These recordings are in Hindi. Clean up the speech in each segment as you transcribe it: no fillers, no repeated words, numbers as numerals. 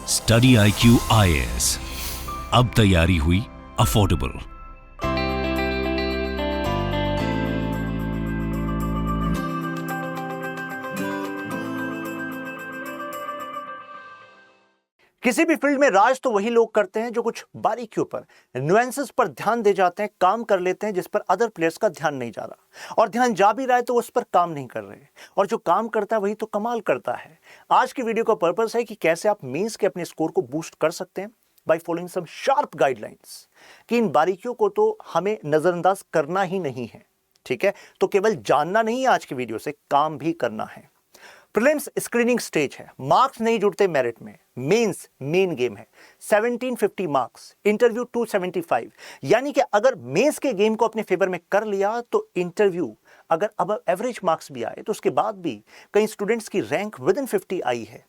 स्टडी IQ IAS, अब तैयारी हुई अफोर्डेबल। किसी भी फील्ड में राज तो वही लोग करते हैं जो कुछ बारीकियों पर, नुएंसेस पर ध्यान दे जाते हैं, काम कर लेते हैं जिस पर अदर प्लेयर्स का ध्यान नहीं जा रहा, और ध्यान जा भी रहा है तो उस पर काम नहीं कर रहे, और जो काम करता है वही तो कमाल करता है। आज की वीडियो का पर्पस है कि कैसे आप मेंस के अपने स्कोर को बूस्ट कर सकते हैं by following some sharp guidelines, कि इन बारीकियों को तो हमें नजरअंदाज करना ही नहीं है। ठीक है, तो केवल जानना नहीं है, आज की वीडियो से काम भी करना है। प्रीलिम्स स्क्रीनिंग स्टेज है, मार्क्स नहीं जुड़ते मेरिट में। मेंस मेन गेम है, 1750 मार्क्स, इंटरव्यू 275। यानी कि अगर मेंस के गेम को अपने फेवर में कर लिया तो इंटरव्यू अगर अब एवरेज मार्क्स भी आए तो उसके बाद भी कई स्टूडेंट्स की रैंक विद इन 50 आई है।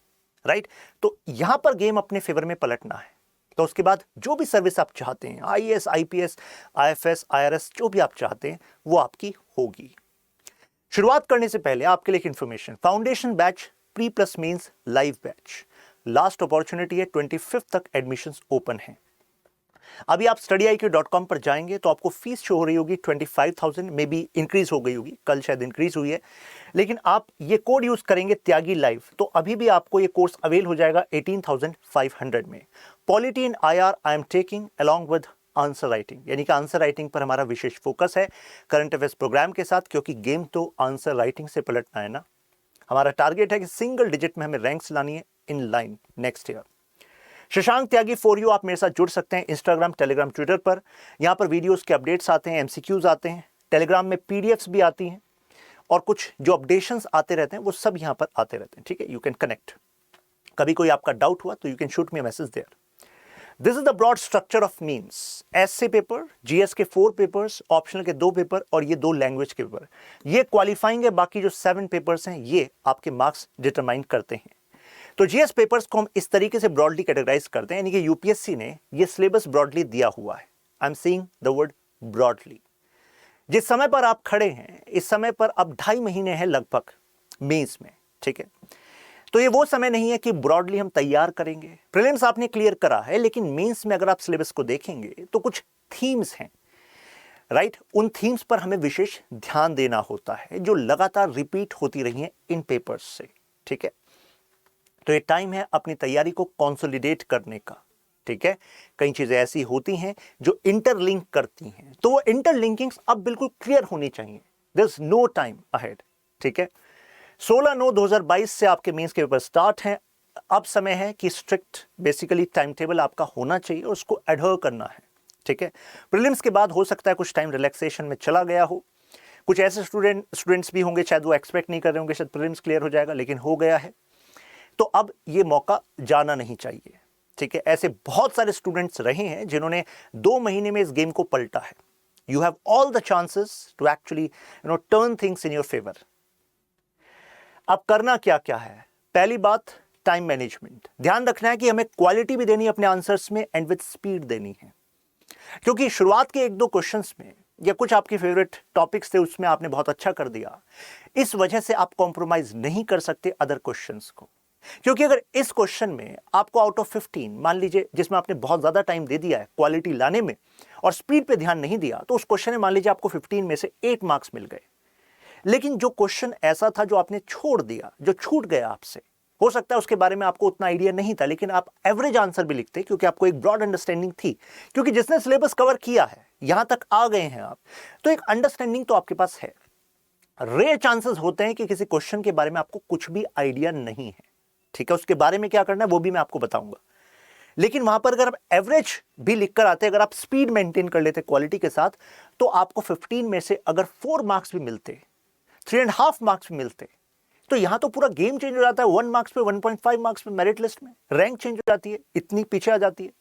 राइट, तो यहां पर गेम अपने फेवर में पलटना है। तो उसके बाद जो भी सर्विस आप चाहते हैं, IAS, IPS, IFS, IRS, जो भी आप चाहते हैं वो आपकी होगी। शुरुआत करने से पहले आपके लिए एक information, foundation batch pre plus mains live batch last opportunity है, 25 तक एडमिशंस ओपन हैं। अभी आप studyIQ.com पर जाएंगे तो आपको फीस शो हो रही होगी 25,000, मे बी इंक्रीज हो गई होगी, कल शायद इंक्रीज हुई है, लेकिन आप ये कोड यूज करेंगे त्यागी लाइव तो अभी भी आपको ये कोर्स अवेल हो जाएगा 18,500 में। Polity in IR I am taking along with answer writing, यानी कि आंसर राइटिंग पर हमारा विशेष फोकस है करंट अफेयर्स प्रोग्राम के साथ, क्योंकि गेम तो आंसर राइटिंग से पलटना है ना। हमारा टारगेट है कि सिंगल डिजिट में हमें रैंक्स लानी है in line next year. Shashank Tyagi for you, आप मेरे साथ जुड़ सकते हैं इंस्टाग्राम, टेलीग्राम, ट्विटर पर। यहाँ पर वीडियोस के अपडेट्स आते हैं, MCQs आते हैं, टेलीग्राम में PDFs भी आती हैं, और कुछ जो अपडेशंस आते रहते हैं वो सब यहाँ पर आते रहते हैं। ठीक है, यू कैन कनेक्ट। कभी कोई आपका डाउट हुआ तो you can shoot me message there. This is the broad structure of mains. ऐसे पेपर, GS के 4 पेपर्स, ऑप्शनल के 2 पेपर और ये 2 लैंग्वेज के पेपर, ये क्वालिफाइंग है। बाकी जो 7 पेपर्स हैं ये आपके मार्क्स डिटरमाइन करते हैं। तो GS पेपर्स को हम इस तरीके से ब्रॉडली कैटेगराइज करते हैं, यानी कि UPSC ने ये सिलेबस ब्रॉडली दिया हुआ है। I am saying the word broadly. जिस समय पर आप खड़े हैं, इस समय पर अब 2.5 महीने हैं लगभग मेंस में। ठीक है, तो ये वो समय नहीं है कि ब्रॉडली हम तैयार करेंगे। प्रीलिम्स आपने क्लियर करा है, लेकिन मेंस में अगर आप सिलेबस को देखेंगे तो कुछ थीम्स हैं। राइट, उन थीम्स पर हमें विशेष ध्यान देना होता है जो लगातार रिपीट होती रही हैं इन पेपर्स से। ठीक है, तो ये टाइम है अपनी तैयारी को कंसोलिडेट करने का। ठीक है, कई चीजें ऐसी होती हैं जो इंटरलिंक करती हैं, तो वो इंटरलिंकिंग्स अब बिल्कुल क्लियर होनी चाहिए। There is no time ahead. ठीक है, 16/9/2022 से आपके मेंस के पेपर स्टार्ट हैं। अब समय है कि स्ट्रिक्ट बेसिकली टाइम टेबल आपका होना चाहिए और उसको एडहर करना है। ठीक है, प्रीलिम्स के बाद हो सकता है कुछ टाइम रिलैक्सेशन में चला गया हो। कुछ ऐसे स्टूडेंट्स भी होंगे शायद वो एक्सपेक्ट नहीं कर रहे होंगे शायद प्रीलिम्स क्लियर हो जाएगा, लेकिन हो गया है, तो अब ये मौका जाना नहीं चाहिए। ठीक है, ऐसे बहुत सारे स्टूडेंट्स रहे हैं जिन्होंने 2 महीने में इस गेम को पलटा है। You have all the chances to actually turn things in your favour. अब करना क्या क्या है? पहली बात, टाइम मैनेजमेंट। ध्यान रखना है कि हमें क्वालिटी भी देनी है अपने आंसर्स में एंड विद स्पीड देनी है, क्योंकि शुरुआत के 1-2 क्वेश्चंस में या कुछ आपके फेवरेट टॉपिक्स थे उसमें आपने बहुत अच्छा कर दिया, इस वजह से आप कॉम्प्रोमाइज नहीं कर सकते अदर क्वेश्चंस को। क्योंकि अगर इस क्वेश्चन में आपको आउट ऑफ 15 मान लीजिए, जिसमें आपने बहुत ज्यादा टाइम दे दिया है क्वालिटी लाने में और स्पीड पे ध्यान नहीं दिया, तो उस क्वेश्चन में मान लीजिए आपको 15 में से 8 मार्क्स मिल गए। लेकिन जो क्वेश्चन ऐसा था जो आपने छोड़ दिया, जो छूट गया आपसे, हो सकता है उसके बारे में आपको उतना आइडिया नहीं था, लेकिन आप एवरेज आंसर भी लिखते क्योंकि आपको एक ब्रॉड अंडरस्टैंडिंग थी, क्योंकि जिसने सिलेबस कवर किया है, यहां तक आ गए हैं आप, तो एक अंडरस्टैंडिंग तो आपके पास है। रेयर चांसेस होते हैं कि किसी क्वेश्चन के बारे में आपको कुछ भी आइडिया नहीं है। ठीक है, उसके बारे में क्या करना है वो भी मैं आपको बताऊंगा, लेकिन वहां पर अगर आप एवरेज भी लिखकर आते, अगर आप स्पीड मेंटेन कर लेते क्वालिटी के साथ, तो आपको 15 में से अगर 4 मार्क्स भी मिलते, 3.5 मार्क्स भी मिलते, तो यहां तो पूरा गेम चेंज हो जाता है। 1 मार्क्स पे, 1.5 मार्क्स पे मेरिट लिस्ट में रैंक चेंज हो जाती है, इतनी पीछे आ जाती है।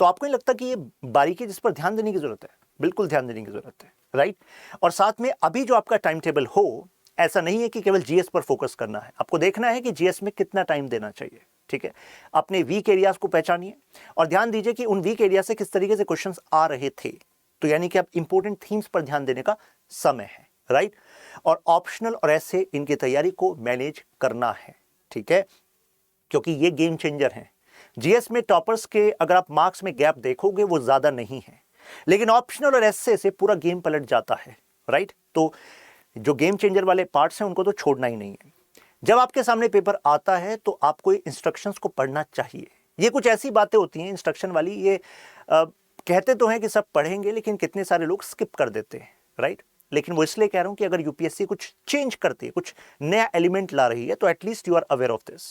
तो आपको नहीं लगता कि ये बारीकी जिस पर ध्यान देने की जरूरत है? बिल्कुल ध्यान देने की जरूरत है। राइट, और साथ में अभी जो आपका टाइम टेबल हो, ऐसा नहीं है कि केवल GS पर फोकस करना है, आपको देखना है कि GS में कितना टाइम देना चाहिए। ठीक है, अपने वीक एरियाज को पहचानिए और ध्यान दीजिए कि उन वीक एरिया से किस तरीके से क्वेश्चंस आ रहे थे। तो यानी कि अब इंपॉर्टेंट थीम्स पर ध्यान देने का समय है। राइट, और ऑप्शनल और ऐसे इनकी तैयारी को मैनेज करना है। ठीक है, क्योंकि ये गेम चेंजर हैं। जीएस में टॉपर्स के अगर आप मार्क्स में गैप देखोगे वो ज्यादा नहीं है, लेकिन ऑप्शनल और एसए से पूरा गेम पलट जाता है, राइट। तो जो गेम चेंजर वाले पार्ट्स हैं उनको तो छोड़ना ही नहीं है। जब आपके सामने पेपर आता है तो आपको इंस्ट्रक्शंस को पढ़ना चाहिए। ये कुछ ऐसी बातें होती हैं इंस्ट्रक्शन वाली, ये कहते तो हैं कि सब पढ़ेंगे, लेकिन कितने सारे लोग स्किप कर देते हैं, राइट। लेकिन वो इसलिए कह रहा हूं कि अगर यूपीएससी कुछ चेंज करती है, कुछ नया एलिमेंट ला रही है, तो at least you are aware of this.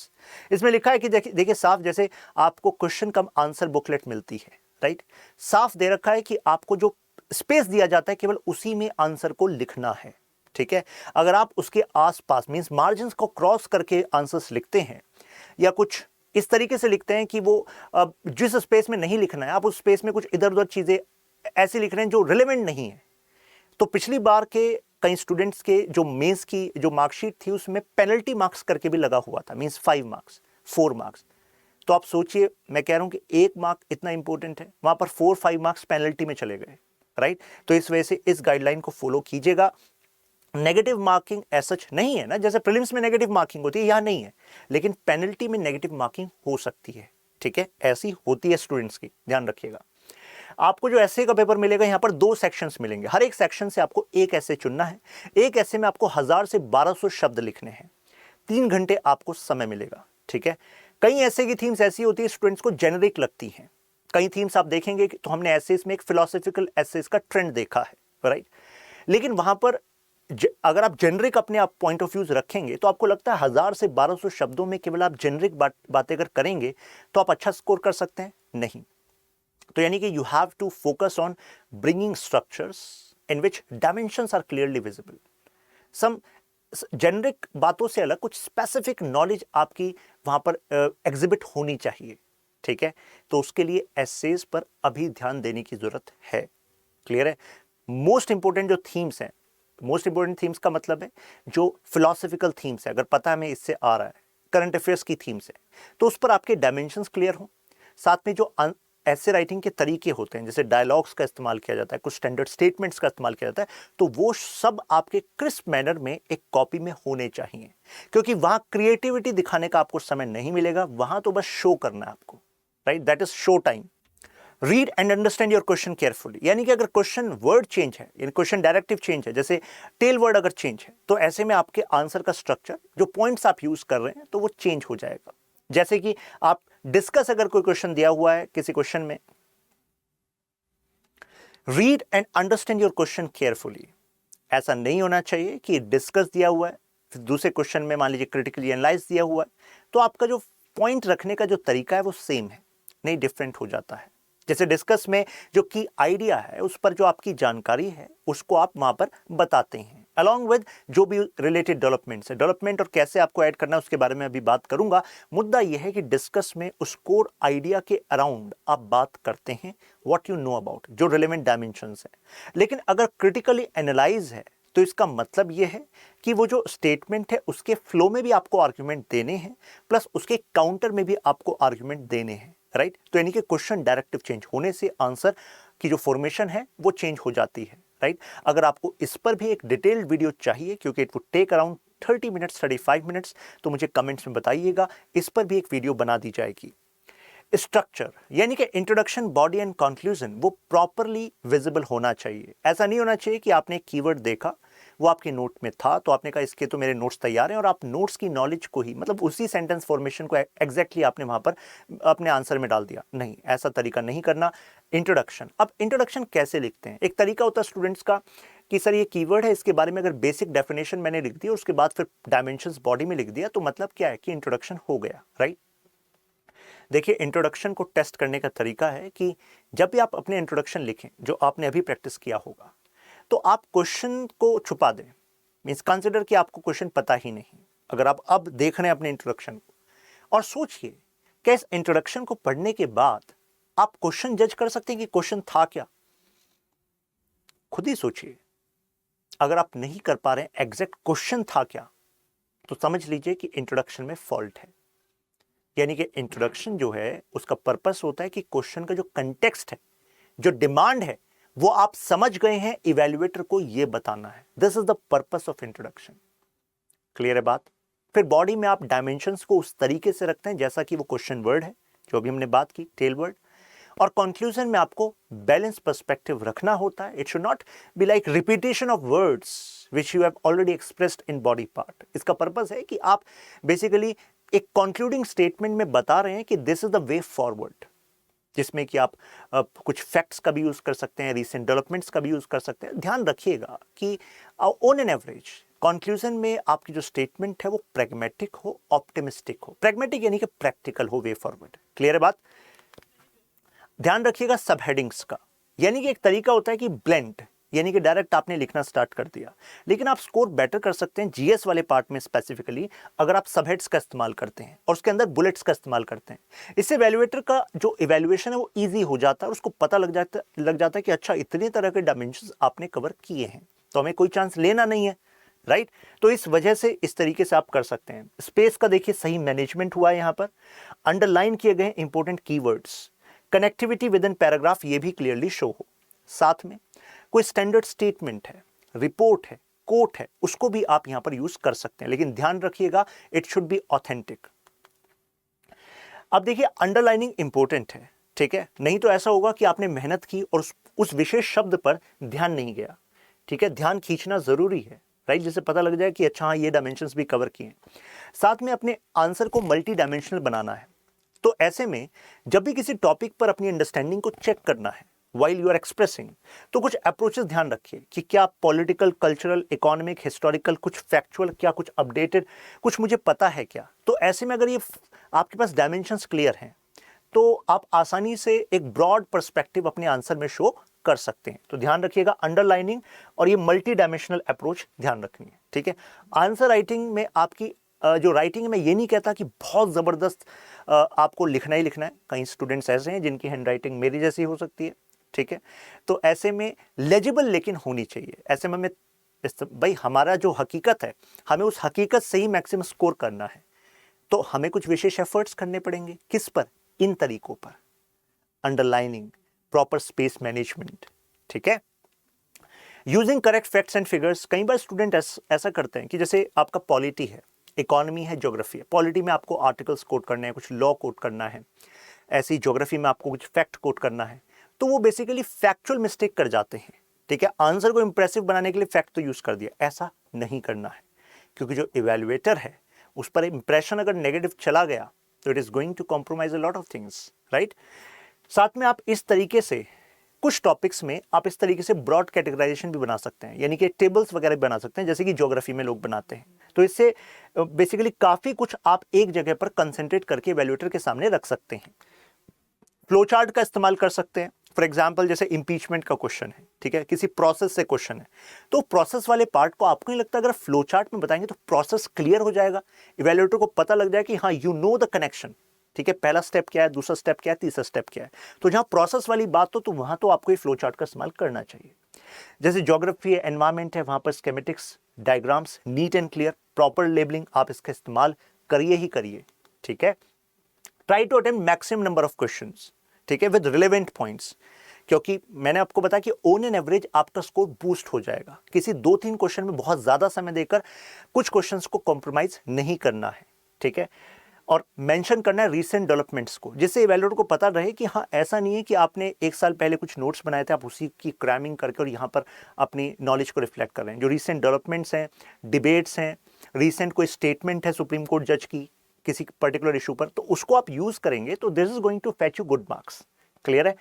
इसमें लिखा है कि देखिए साफ, जैसे आपको क्वेश्चन कम आंसर बुकलेट मिलती है, राइट, साफ दे रखा है कि आपको जो स्पेस दिया जाता है केवल उसी में आंसर को लिखना है, ठीक है। अगर आप उसके आसपास मींस मार्जिन को क्रॉस करके आंसर्स लिखते हैं या कुछ इस तरीके से लिखते हैं कि वो जिस स्पेस में नहीं लिखना है, आप उस स्पेस में कुछ इधर उधर चीजें ऐसी लिख रहे हैं जो रिलेवेंट नहीं है, तो पिछली बार के कई स्टूडेंट्स के जो मेंस की जो मार्कशीट थी उसमें पेनल्टी मार्क्स करके भी लगा हुआ था, मींस 5 मार्क्स 4 मार्क्स। तो आप सोचिए, मैं कह रहा हूं कि 1 मार्क इतना इंपॉर्टेंट है, वहां पर 4-5 मार्क्स पेनल्टी में चले गए, राइट। तो इस वजह से इस गाइडलाइन को फॉलो कीजिएगा। नेगेटिव मार्किंग ऐसा नहीं है ना, जैसे प्रीलिम्स में नेगेटिव मार्किंग होती है, यहां नहीं है, लेकिन पेनल्टी में नेगेटिव मार्किंग हो सकती है, ठीक है, ऐसी होती है स्टूडेंट्स की, ध्यान रखिएगा। आपको जो एसे का पेपर मिलेगा, यहां पर 2 सेक्शंस मिलेंगे, हर एक सेक्शन से आपको एक ऐसे चुनना है। एक ऐसे में आपको 1000 से 1200 शब्द लिखने हैं, 3 घंटे आपको समय मिलेगा, ठीक है। कई ऐसे की थीम्स ऐसी होती है स्टूडेंट्स को जेनरिक लगती हैं, कई थीम्स आप देखेंगे तो हमने एसेस में एक फिलोसॉफिकल एसेस का ट्रेंड देखा है, राइट। लेकिन वहां पर अगर आप जेनरिक अपने आप पॉइंट ऑफ व्यूज रखेंगे तो आपको लगता है 1000 से 1200 शब्दों में केवल आप जेनरिक बातें अगर करेंगे तो आप अच्छा स्कोर कर सकते हैं, नहीं। तो यानी कि you have to focus on bringing structures in which dimensions are clearly visible. Some generic बातों से अलग कुछ स्पेसिफिक नॉलेज आपकी वहां पर एग्जिबिट होनी चाहिए, ठीक है। तो उसके लिए एसेस पर अभी ध्यान देने की जरूरत है, क्लियर है। मोस्ट इंपोर्टेंट जो थीम्स हैं, मोस्ट इंपोर्टेंट थीम्स का मतलब है जो फिलोसॉफिकल थीम्स है, अगर पता हमें इससे आ रहा है, करंट अफेयर्स की थीम्स है, तो उस पर आपके डायमेंशंस क्लियर हो। साथ में जो ऐसे राइटिंग के तरीके होते हैं, जैसे डायलॉग्स का इस्तेमाल किया जाता है, कुछ स्टैंडर्ड स्टेटमेंट्स का इस्तेमाल किया जाता है, तो वो सब आपके क्रिस्प मैनर में एक कॉपी में होने चाहिए, क्योंकि वहां क्रिएटिविटी दिखाने का आपको समय नहीं मिलेगा, वहां तो बस शो करना है आपको, right, that is show time. Read and understand your question carefully, यानी कि अगर क्वेश्चन वर्ड चेंज है, यानी क्वेश्चन डायरेक्टिव चेंज है, जैसे टेल वर्ड अगर चेंज है, तो ऐसे में आपके आंसर का स्ट्रक्चर, जो पॉइंट्स आप यूज कर रहे हैं, तो वो चेंज हो जाएगा। जैसे कि आप डिस्कस, अगर कोई क्वेश्चन दिया हुआ है किसी क्वेश्चन में, read and understand your question carefully, ऐसा नहीं होना चाहिए कि डिस्कस दिया हुआ है, फिर दूसरे क्वेश्चन में मान लीजिए क्रिटिकली एनालाइज दिया हुआ है, तो आपका जो पॉइंट रखने का जो तरीका है वो सेम है, नहीं डिफरेंट हो जाता है। जैसे डिस्कस में जो की आइडिया है, उस पर जो आपकी जानकारी है उसको आप वहां पर बताते हैं, अलॉन्ग विद जो भी रिलेटेड डेवलपमेंट्स है, डेवलपमेंट और कैसे आपको ऐड करना है उसके बारे में अभी बात करूंगा। मुद्दा यह है कि डिस्कस में उस कोर आइडिया के अराउंड आप बात करते हैं, व्हाट यू नो अबाउट, जो रिलेवेंट डायमेंशंस है। लेकिन अगर क्रिटिकली एनालाइज है तो इसका मतलब यह है कि वो जो स्टेटमेंट है उसके फ्लो में भी आपको आर्ग्यूमेंट देने हैं, प्लस उसके काउंटर में भी आपको आर्ग्यूमेंट देने हैं, राइट। तो यानी कि क्वेश्चन डायरेक्टिव चेंज होने से आंसर की जो फॉर्मेशन है वो चेंज हो जाती है, राइट। अगर आपको इस पर भी एक डिटेल्ड वीडियो चाहिए, क्योंकि it would take around 30 minutes 35 minutes, तो मुझे कमेंट्स में बताइएगा, इस पर भी एक वीडियो बना दी जाएगी। स्ट्रक्चर यानी कि इंट्रोडक्शन, बॉडी एंड कंक्लूजन, वो प्रॉपरली विजिबल होना चाहिए। ऐसा नहीं होना चाहिए कि आपने कीवर्ड देखा, वो आपके नोट में था, तो आपने कहा इसके तो मेरे नोट्स तैयार हैं, और आप नोट्स की नॉलेज को ही, मतलब उसी सेंटेंस फॉर्मेशन को एग्जैक्टली आपने वहां पर अपने आंसर में डाल दिया। नहीं, ऐसा तरीका नहीं करना। इंट्रोडक्शन, अब इंट्रोडक्शन कैसे लिखते हैं? एक तरीका होता है स्टूडेंट्स का कि सर ये कीवर्ड है, इसके बारे में अगर बेसिक डेफिनेशन मैंने लिख दी और उसके बाद फिर डायमेंशंस बॉडी में लिख दिया, तो मतलब क्या है कि इंट्रोडक्शन हो गया, राइट। देखिए, इंट्रोडक्शन को टेस्ट करने का तरीका है कि जब भी आप अपने इंट्रोडक्शन लिखें, जो आपने अभी प्रैक्टिस किया होगा, तो आप क्वेश्चन को छुपा दें, मीन्स कंसिडर कि आपको क्वेश्चन पता ही नहीं। अगर आप अब देख रहे हैं अपने इंट्रोडक्शन को, और सोचिए कि इस इंट्रोडक्शन को पढ़ने के बाद आप क्वेश्चन जज कर सकते हैं कि क्वेश्चन था क्या। खुद ही सोचिए, अगर आप नहीं कर पा रहे हैं एग्जैक्ट क्वेश्चन था क्या, तो समझ लीजिए कि इंट्रोडक्शन में फॉल्ट है। यानी कि इंट्रोडक्शन जो है उसका पर्पस होता है कि क्वेश्चन का जो कंटेक्स्ट है, जो डिमांड है, वो आप समझ गए हैं, इवैल्यूएटर को ये बताना है। This is the purpose of introduction. Clear है बात? फिर बॉडी में आप डायमेंशंस को उस तरीके से रखते हैं जैसा कि वो क्वेश्चन वर्ड है, जो अभी हमने बात की, टेल वर्ड। और कंक्लूजन में आपको बैलेंस पर्सपेक्टिव रखना होता है। It should not be like repetition of words which you have already expressed in body part. इसका पर्पस है कि आप बेसिकली एक कंक्लूडिंग स्टेटमेंट में बता रहे हैं कि this is the way forward, जिसमें कि आप कुछ फैक्ट्स का भी यूज कर सकते हैं, रीसेंट डेवलपमेंट्स का भी यूज कर सकते हैं। ध्यान रखिएगा कि ऑन एन एवरेज कंक्लूजन में आपकी जो स्टेटमेंट है वो प्रैग्मेटिक हो, ऑप्टिमिस्टिक हो। प्रैग्मेटिक यानी कि प्रैक्टिकल हो, वे फॉरवर्ड। क्लियर है बात? ध्यान रखिएगा सब हेडिंग्स का, यानी कि एक तरीका होता है कि ब्लेंड, यानी कि डायरेक्ट आपने लिखना स्टार्ट कर दिया, लेकिन आप स्कोर बेटर कर सकते हैं जीएस वाले पार्ट में स्पेसिफिकली अगर आप सब हेड्स का इस्तेमाल करते हैं और उसके अंदर बुलेट्स का इस्तेमाल करते हैं। इससे वैल्यूएटर का जो इवैल्यूएशन है वो इजी हो जाता है और उसको पता लग जाता है कि अच्छा इतने तरह के डायमेंशंस आपने कवर किए हैं, तो हमें कोई चांस लेना नहीं है, राइट? तो इस वजह से इस तरीके से आप कर सकते हैं। स्पेस का देखिए सही मैनेजमेंट हुआ है, यहाँ पर अंडरलाइन किए गए important keywords, connectivity with in paragraph ये भी क्लियरली शो हो, साथ में कोई स्टैंडर्ड स्टेटमेंट है, रिपोर्ट है, कोट है, उसको भी आप यहां पर यूज कर सकते हैं, लेकिन ध्यान रखिएगा इट शुड बी ऑथेंटिक। अब देखिए अंडरलाइनिंग इंपॉर्टेंट है, ठीक है? नहीं तो ऐसा होगा कि आपने मेहनत की और उस विशेष शब्द पर ध्यान नहीं गया, ठीक है? ध्यान खींचना जरूरी है, राइट? जिससे पता लग जाए कि अच्छा हाँ ये डायमेंशंस भी कवर किए हैं। साथ में अपने आंसर को मल्टी डायमेंशनल बनाना है। तो ऐसे में जब भी किसी टॉपिक पर अपनी अंडरस्टैंडिंग को चेक करना है while you are expressing, तो कुछ अप्रोचेस ध्यान रखिए कि क्या पॉलिटिकल, कल्चरल, इकोनॉमिक, हिस्टोरिकल, कुछ फैक्चुअल, क्या कुछ अपडेटेड, कुछ मुझे पता है क्या। तो ऐसे में अगर ये आपके पास डायमेंशंस क्लियर हैं तो आप आसानी से एक ब्रॉड पर्सपेक्टिव अपने आंसर में शो कर सकते हैं। तो ध्यान रखिएगा अंडरलाइनिंग और ये मल्टी डायमेंशनल अप्रोच ध्यान रखनी है, ठीक है? आंसर राइटिंग में आपकी जो राइटिंग में ये नहीं कहता कि बहुत ज़बरदस्त आपको लिखना ही लिखना है। कई स्टूडेंट्स ऐसे हैं जिनकी हैंड राइटिंग मेरी जैसी हो सकती है, ठीक है? तो ऐसे में लेजिबल लेकिन होनी चाहिए। ऐसे में भाई हमारा जो हकीकत है, हमें उस हकीकत से ही मैक्सिमम स्कोर करना है, तो हमें कुछ विशेष एफर्ट्स करने पड़ेंगे। किस पर? इन तरीकों पर, अंडरलाइनिंग, प्रॉपर स्पेस मैनेजमेंट, ठीक है? Using correct facts and figures. कई बार स्टूडेंट ऐसा करते हैं कि जैसे आपका पॉलिटी है, इकोनॉमी है, ज्योग्राफी है। पॉलिटी में आपको आर्टिकल्स कोट करने हैं, कुछ लॉ कोट करना है, ऐसी ज्योग्राफी में आपको कुछ फैक्ट कोट करना है, तो वो बेसिकली फैक्चुअल मिस्टेक कर जाते हैं, ठीक है? आंसर को इंप्रेसिव बनाने के लिए फैक्ट तो यूज कर दिया, ऐसा नहीं करना है, क्योंकि जो इवैल्यूएटर है उस पर इंप्रेशन अगर नेगेटिव चला गया तो it is going to compromise a lot of things, right? साथ में आप इस तरीके से कुछ टॉपिक्स में आप इस तरीके से ब्रॉड कैटेगराइजेशन भी बना सकते हैं, यानी कि टेबल्स वगैरह बना सकते हैं, जैसे कि ज्योग्राफी में लोग बनाते हैं। तो इससे बेसिकली काफी कुछ आप एक जगह पर कंसंट्रेट करके इवैल्यूएटर के सामने रख सकते हैं। फ्लो चार्ट का इस्तेमाल कर सकते हैं। फॉर एग्जाम्पल जैसे इंपीचमेंट का क्वेश्चन है, ठीक है? किसी प्रोसेस से क्वेश्चन है, तो प्रोसेस वाले पार्ट को आपको नहीं लगता अगर फ्लो चार्ट में बताएंगे तो प्रोसेस क्लियर हो जाएगा, इवैल्यूएटर को पता लग जाएगा कि हाँ यू नो द कनेक्शन, ठीक है? पहला स्टेप क्या है, दूसरा स्टेप क्या है, तीसरा स्टेप क्या है। तो जहां प्रोसेस वाली बात हो तो वहां तो आपको ये फ्लो चार्ट का इस्तेमाल करना चाहिए। जैसे ज्योग्राफी है, एनवायरमेंट है, वहां पर schematics, diagrams, neat and clear, proper labelling, आप इसका इस्तेमाल करिए ही करिए, ठीक है? Try to attempt maximum number of questions, ठीक है, विद रिलेवेंट पॉइंट्स, क्योंकि मैंने आपको बताया कि ऑन एन एवरेज आपका स्कोर बूस्ट हो जाएगा। किसी 2-3 क्वेश्चन में बहुत ज्यादा समय देकर कुछ क्वेश्चंस को कॉम्प्रोमाइज नहीं करना है, ठीक है? और मेंशन करना है रीसेंट डेवलपमेंट्स को, जिससे इवैल्यूएटर को पता रहे कि हाँ ऐसा नहीं है कि आपने 1 साल पहले कुछ नोट्स बनाए थे, आप उसी की क्रैमिंग करके और यहाँ पर अपनी नॉलेज को रिफ्लेक्ट कर रहे हैं। जो रीसेंट डेवलपमेंट्स हैं, डिबेट्स हैं, रीसेंट कोई स्टेटमेंट है सुप्रीम कोर्ट जज की किसी पर्टिकुलर इशू पर, तो उसको आप यूज करेंगे तो this is going to fetch you good marks. Clear है?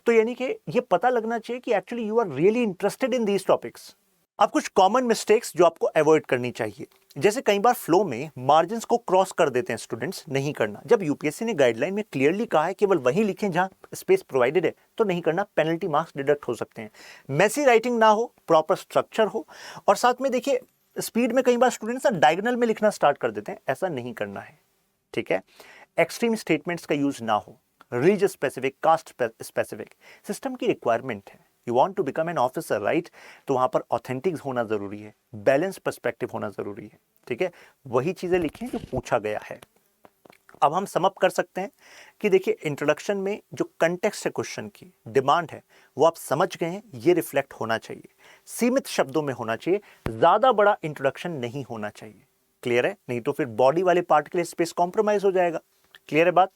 तो यानी कि ये पता लगना चाहिए कि actually you are really interested in these topics. अब कुछ कॉमन मिस्टेक्स जो आपको अवॉइड करनी चाहिए, जैसे कई बार फ्लो में मार्जिन्स को क्रॉस कर देते हैं स्टूडेंट्स, नहीं करना। जब यूपीएससी ने गाइडलाइन में क्लियरली कहा है केवल वहीं लिखें जहां स्पेस प्रोवाइडेड है, तो नहीं करना, पेनल्टी मार्क्स डिडक्ट हो सकते हैं। मेसी राइटिंग ना हो, प्रॉपर स्ट्रक्चर हो, और साथ में देखिए स्पीड में कई बार स्टूडेंट्स डायगोनल में लिखना स्टार्ट कर देते हैं, ऐसा नहीं करना है, ठीक है? एक्सट्रीम स्टेटमेंट्स का यूज ना हो, religious specific, caste specific, system की रिक्वायरमेंट है। You want to become an officer, right? तो वहां पर ऑथेंटिक होना जरूरी है, बैलेंस पर्सपेक्टिव होना जरूरी है, ठीक है? वही चीजें लिखिए जो पूछा गया है। अब हम सम अप कर सकते हैं कि देखिए इंट्रोडक्शन में जो कंटेक्स्ट है, क्वेश्चन की डिमांड है, वो आप समझ गए हैं, ये रिफ्लेक्ट होना चाहिए, सीमित शब्दों में होना चाहिए, ज्यादा बड़ा इंट्रोडक्शन नहीं होना चाहिए। क्लियर है? नहीं तो फिर बॉडी वाले पार्ट के लिए स्पेस कॉम्प्रोमाइज हो जाएगा। क्लियर है बात?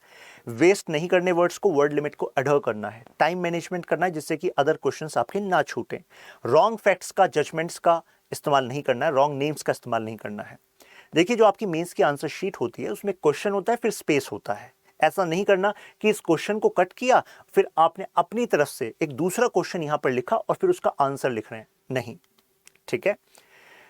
वेस्ट नहीं करने वर्ड्स को, वर्ड लिमिट को अडर करना है, टाइम मैनेजमेंट करना है जिससे कि अदर क्वेश्चंस आपके ना छूटें। रॉन्ग फैक्ट्स का, जजमेंट्स का इस्तेमाल नहीं करना है, रॉन्ग नेम्स का इस्तेमाल नहीं करना है। देखिए जो आपकी मेंस की आंसर शीट होती है उसमें क्वेश्चन होता है, फिर स्पेस होता है। ऐसा नहीं करना कि इस क्वेश्चन को कट किया फिर आपने अपनी तरफ से एक दूसरा क्वेश्चन यहां पर लिखा और फिर उसका आंसर लिख रहे हैं, नहीं, ठीक है।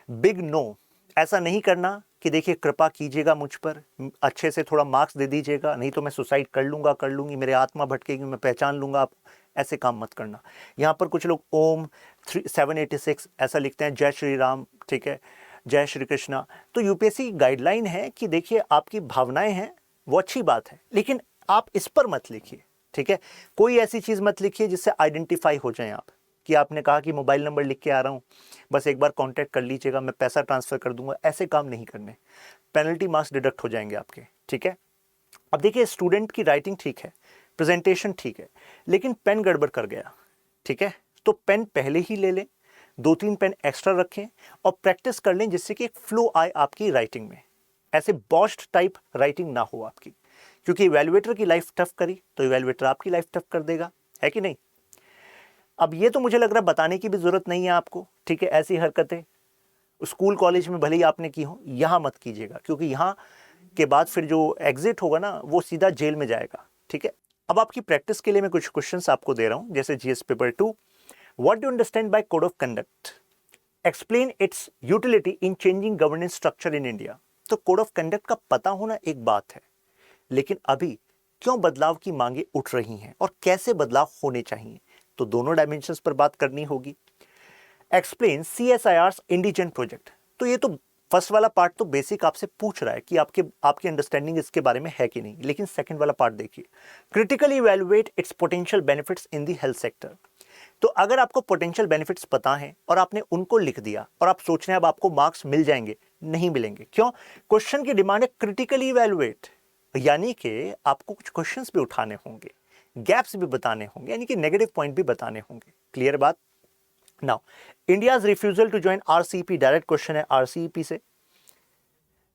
बिग नो, ऐसा नहीं करना कि देखिए कृपा कीजिएगा मुझ पर, अच्छे से थोड़ा मार्क्स दे दीजिएगा, नहीं तो मैं सुसाइड कर लूंगा, कर लूंगी, मेरे आत्मा भटकेगी, मैं पहचान लूंगा आप, ऐसे काम मत करना। यहाँ पर कुछ लोग ओम 786 ऐसा लिखते हैं, जय श्री राम, ठीक है, जय श्री कृष्णा। तो यूपीएससी गाइडलाइन है कि देखिए आपकी भावनाएं हैं वो अच्छी बात है, लेकिन आप इस पर मत लिखिए, ठीक है। कोई ऐसी चीज़ मत लिखिए जिससे आइडेंटिफाई हो जाए आप, कि आपने कहा कि मोबाइल नंबर लिख के आ रहा हूँ, बस एक बार कांटेक्ट कर लीजिएगा, मैं पैसा ट्रांसफ़र कर दूंगा, ऐसे काम नहीं करने, पेनल्टी मार्क्स डिडक्ट हो जाएंगे आपके, ठीक है। अब देखिए स्टूडेंट की राइटिंग ठीक है, प्रेजेंटेशन ठीक है, लेकिन पेन गड़बड़ कर गया, ठीक है, तो पेन पहले ही ले लें, 2-3 पेन एक्स्ट्रा रखें और प्रैक्टिस कर लें जिससे कि एक फ्लो आए आपकी राइटिंग में, ऐसे बॉस्ड टाइप राइटिंग ना हो आपकी, क्योंकि इवैल्यूएटर की लाइफ टफ करी तो इवैल्यूएटर आपकी लाइफ टफ कर देगा, है कि नहीं। अब ये तो मुझे लग रहा है बताने की भी जरूरत नहीं है आपको, ठीक है। ऐसी हरकतें स्कूल कॉलेज में भले ही आपने की हो, यहाँ मत कीजिएगा, क्योंकि यहाँ के बाद फिर जो एग्जिट होगा ना वो सीधा जेल में जाएगा, ठीक है। अब आपकी प्रैक्टिस के लिए मैं कुछ क्वेश्चंस आपको दे रहा हूँ, जैसे GS paper 2, what do understand by code of conduct, explain it's utility in changing governance structure in India. तो कोड ऑफ कंडक्ट का पता होना एक बात है, लेकिन अभी क्यों बदलाव की मांगे उठ रही हैं और कैसे बदलाव होने चाहिए, तो दोनों डायमेंशंस पर बात करनी होगी। एक्सप्लेन CSIR's इंडिजेंट प्रोजेक्ट, तो ये तो फर्स्ट वाला पार्ट तो बेसिक आपसे पूछ रहा है कि आपकी अंडरस्टैंडिंग इसके बारे में है कि नहीं, लेकिन सेकंड वाला पार्ट देखिए, critically evaluate it's potential benefits in the health sector. तो अगर आपको पोटेंशियल बेनिफिट्स पता है और आपने उनको लिख दिया और आप सोच रहे हैं अब आपको मार्क्स मिल जाएंगे, नहीं मिलेंगे। क्यों? क्वेश्चन की डिमांड है क्रिटिकली इवैल्यूएट, यानी कि आपको कुछ क्वेश्चंस भी उठाने होंगे, गैप्स भी बताने होंगे, यानी कि नेगेटिव पॉइंट भी बताने होंगे। क्लियर बात? Now India's refusal to join RCEP, direct question है RCEP से।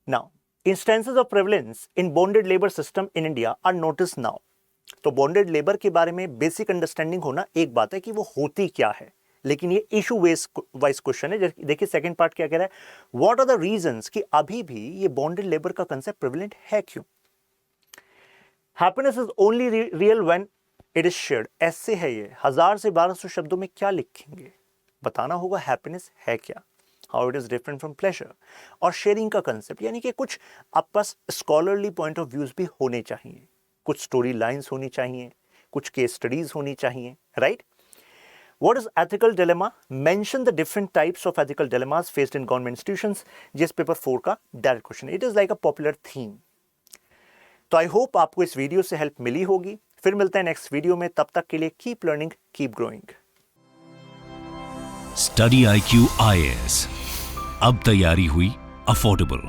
Now instances of prevalence in bonded labour system in India are notice now. तो बॉन्डेड लेबर के बारे में बेसिक अंडरस्टैंडिंग होना एक बात है कि वो होती क्या है, लेकिन ये इशू वाइज क्वेश्चन है। देखिए सेकंड पार्ट क्या कह रहा है, व्हाट आर द रीजंस कि अभी भी ये बॉन्डेड लेबर का कंसेप्ट प्रेवलेंट है क्यों। Happiness is only real when it is shared, ऐसे है ये 1000 से 1200 शब्दों में क्या लिखेंगे, बताना होगा हैप्पीनेस है क्या, how it is different from pleasure, और शेयरिंग का कंसेप्ट, यानी कि कुछ आपके पास स्कॉलरली पॉइंट ऑफ व्यूज भी होने चाहिए, कुछ स्टोरी लाइन्स होनी चाहिए, कुछ केस स्टडीज होनी चाहिए, right. What is ethical dilemma? Mention the different types of ethical dilemmas faced in government institutions. जिस पेपर 4 का direct question, it is like a popular theme. तो आई होप आपको इस वीडियो से हेल्प मिली होगी। फिर मिलते हैं नेक्स्ट वीडियो में, तब तक के लिए keep learning, keep growing. Study IQ IAS, अब तैयारी हुई अफोर्डेबल।